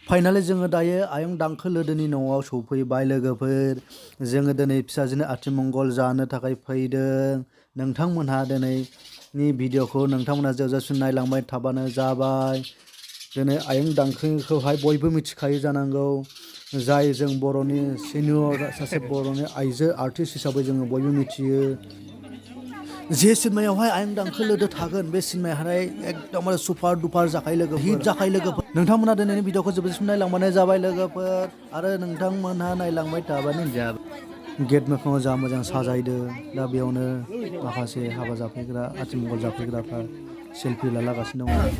finally जोङो दायो आयं दांखोलवदwनि न'आव सफैबाय लोगोफोर जोङो दिनै फिसाजोनो आथिमंगल जानो थाखाय फैदों नोंथांमोनहा दिनैनि भिडिअखौ नोंथांमोनहा जोबजासिम नायलांबाय थाबानो जाबाय दिनै आयं दांखोखौहाय बयबो मिथिखायो जानांगौ जाय जों बर'नि सिनियर सासे बर'नि आइजो आर्टिस्ट हिसाबै जोङो बयबो मिथियो जे सिनेमायावहाय आयं दांखोलवदw थागोन बे सिनेमायाहाय एकदमबारे सुपार दुपार जाखायो लोगो हिट जाखायो लोगोफोर नोंथांमोनहा दिनैनि भिडिअखौ जोबजासिम नायलांबानो जाबाय लोगोफोर आरो नोंथांमोनहा नायलांबाय थाबानो जाबाय गेट मोखाङाव जा मोजां साजायदों दा बेयावनो माखासे हाबा जाफैग्रा आथिमंगल जाफैग्राफ्रा सेलफि लालागासिनो दङ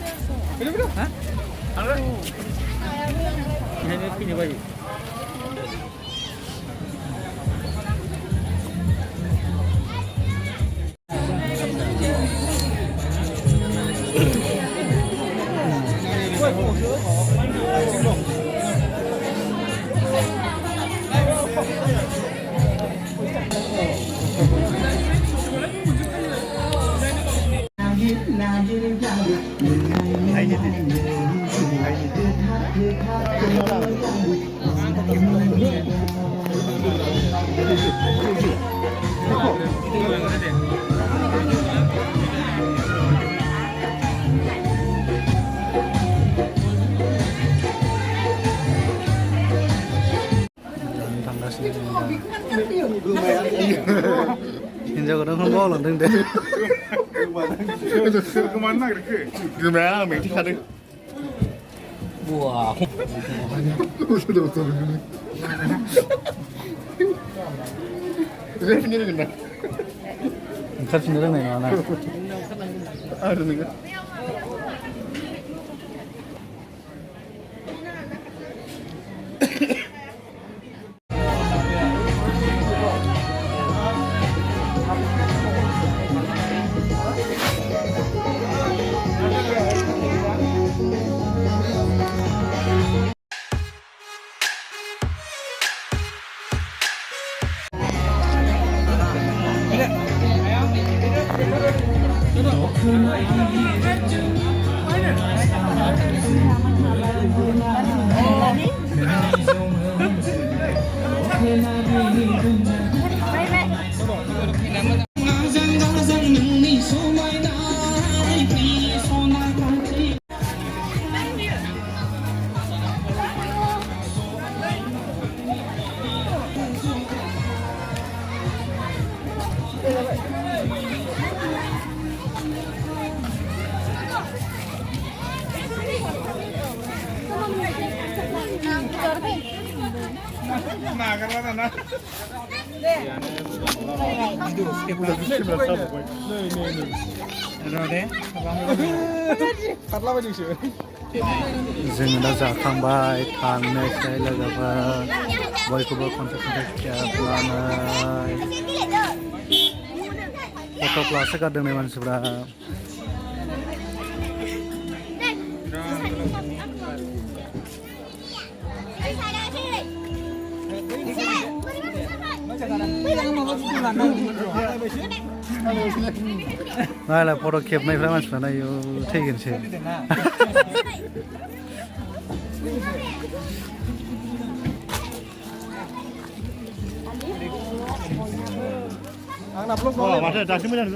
हिन्जावखौनो बावलांदों दे गोमानो नागिरखो गोमाया आं मेंथिखादों ओंखारफिननो रोंनाय नङा ना आरो नोङो जोङो दा जाखांबाय थांनोसै लोगोफोर बयखौबो खनसे खेबनानै फट' क्लासो गारदों मानसिफ्रा नायलाय फट' खेबनायफ्रा मानसिफ्रा नायो थैगोनसो माथो दासो मोजां